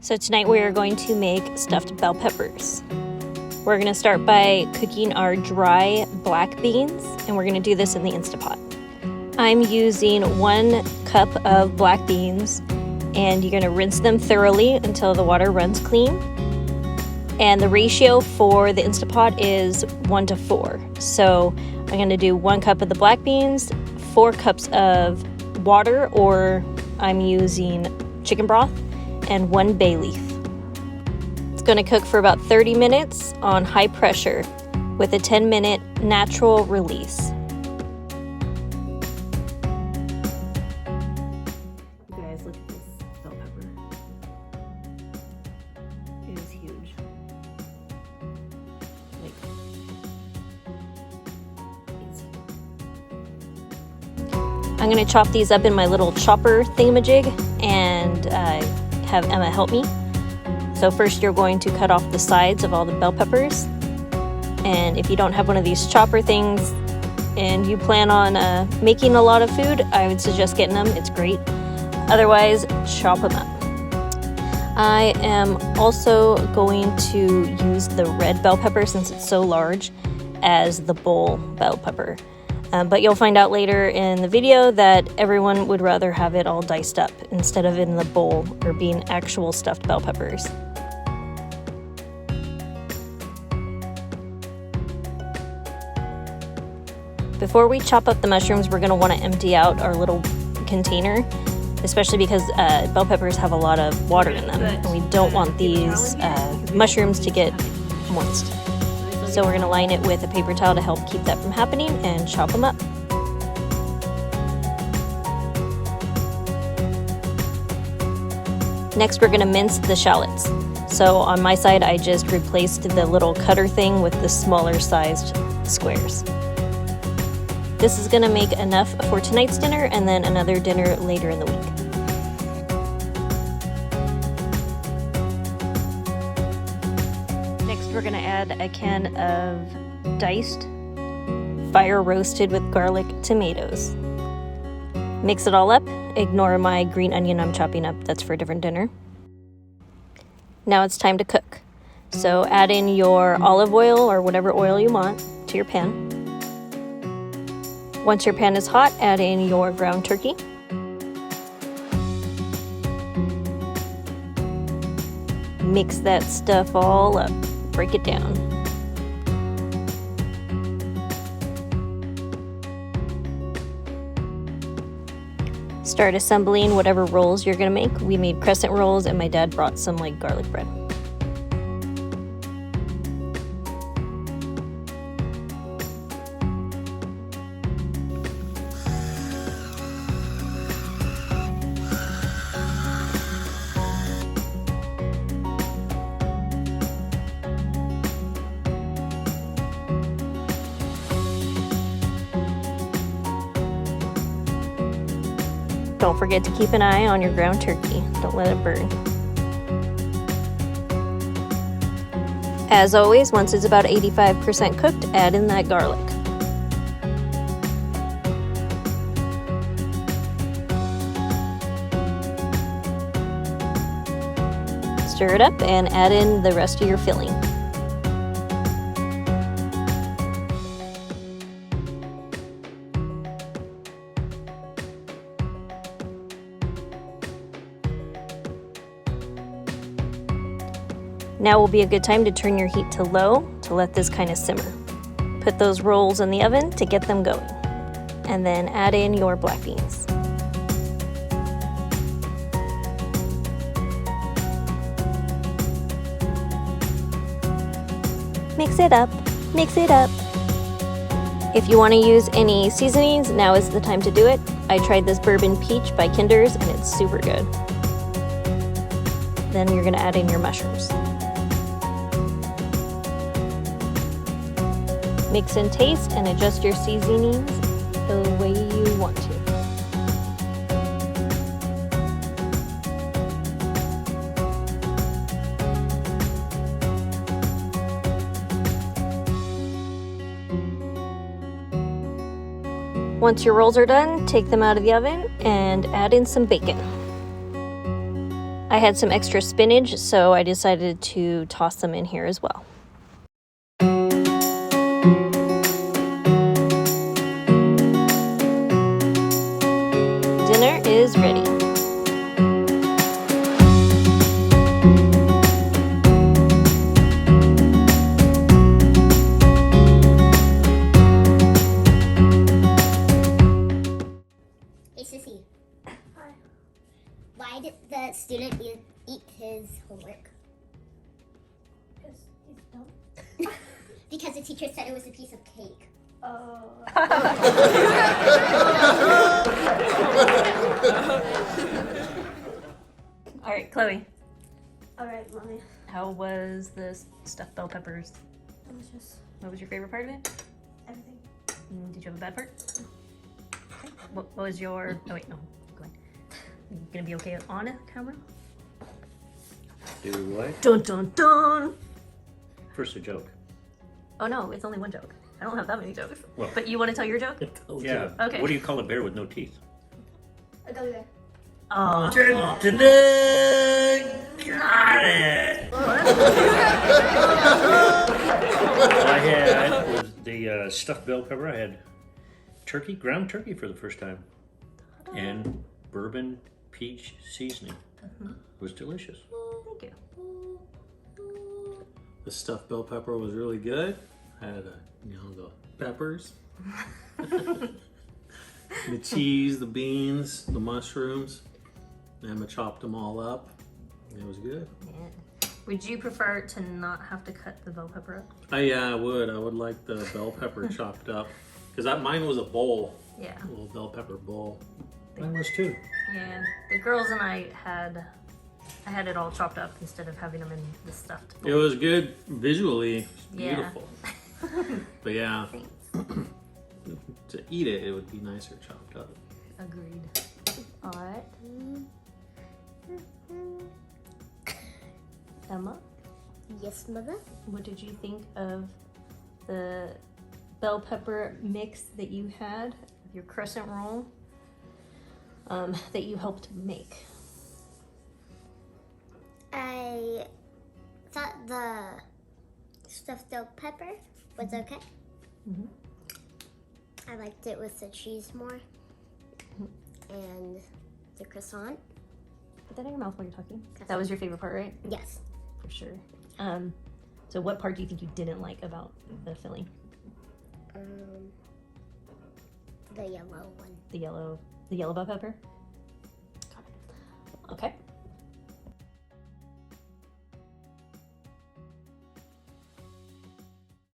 So tonight we are going to make stuffed bell peppers. We're going to start by cooking our dry black beans, and we're going to do this in the Instapot. I'm using 1 cup of black beans, and you're going to rinse them thoroughly until the water runs clean. And the ratio for the Instapot is 1 to 4. So I'm going to do 1 cup of the black beans, 4 cups of water, or I'm using chicken broth, and 1 bay leaf. It's going to cook for about 30 minutes on high pressure with a 10-minute natural release. You guys, look at this bell pepper. It is huge. I'm going to chop these up in my little chopper thingamajig and have Emma help me. So first you're going to cut off the sides of all the bell peppers. And if you don't have one of these chopper things and you plan on making a lot of food, I would suggest getting them. It's great. Otherwise, chop them up. I am also going to use the red bell pepper since it's so large as the bowl bell pepper. But you'll find out later in the video that everyone would rather have it all diced up instead of in the bowl or being actual stuffed bell peppers. Before we chop up the mushrooms, we're going to want to empty out our little container, especially because bell peppers have a lot of water in them, and we don't want these mushrooms to get moist. So we're going to line it with a paper towel to help keep that from happening and chop them up. Next, we're going to mince the shallots. So on my side, I just replaced the little cutter thing with the smaller sized squares. This is going to make enough for tonight's dinner and then another dinner later in the week. We're going to add a can of diced, fire roasted with garlic tomatoes. Mix it all up. Ignore my green onion I'm chopping up. That's for a different dinner. Now it's time to cook. So add in your olive oil or whatever oil you want to your pan. Once your pan is hot, add in your ground turkey. Mix that stuff all up. Break it down. Start assembling whatever rolls you're gonna make. We made crescent rolls and my dad brought some like garlic bread. Don't forget to keep an eye on your ground turkey. Don't let it burn. As always, once it's about 85% cooked, add in that garlic. Stir it up and add in the rest of your filling. Now will be a good time to turn your heat to low to let this kind of simmer. Put those rolls in the oven to get them going. And then add in your black beans. Mix it up, mix it up. If you want to use any seasonings, now is the time to do it. I tried this bourbon peach by Kinder's and it's super good. Then you're going to add in your mushrooms. Mix and taste and adjust your seasonings the way you want to. Once your rolls are done, take them out of the oven and add in some bacon. I had some extra spinach, so I decided to toss them in here as well. Dinner is ready. Hey, Sissy. Hi. Why did the student eat his homework? Because he's dumb. Because the teacher said it was a piece of cake. Oh. All right, Chloe. Alright, Mommy. How was the stuffed bell peppers? Delicious. What was your favorite part of it? Everything. Did you have a bad part? Okay. What was your... Oh, wait, no. Go ahead. You gonna be okay on camera? Do what? Dun, dun, dun! First a joke. Oh, no, it's only one joke. I don't have that many jokes. Well- But you want to tell your joke? Yeah. Okay. What do you call a bear with no teeth? A gummy bear. Oh. Today, got it. What I had was the stuffed bell pepper. I had turkey, ground turkey for the first time, and bourbon peach seasoning. It was delicious. Thank you. The stuffed bell pepper was really good. Had the peppers, the cheese, the beans, the mushrooms. Emma chopped them all up. It was good. Yeah. Would you prefer to not have to cut the bell pepper up? Yeah, I would. I would like the bell pepper chopped up because mine was a bowl, Yeah. a little bell pepper bowl. Mine was too. Yeah. The girls and I had it all chopped up instead of having them in the stuffed bowl. It was good visually, Yeah. beautiful. But yeah, Thanks. to eat it, it would be nicer chopped up. Agreed. All right. Emma, Yes, Mother? what did you think of the bell pepper mix that you had, your crescent roll, that you helped make? I thought the stuffed bell pepper was okay. Mhm. I liked it with the cheese more and the croissant. Put that in your mouth while you're talking. That was your favorite part, right? Yes. For sure. So what part do you think you didn't like about the filling? The yellow one. The yellow bell pepper? Got it. Okay.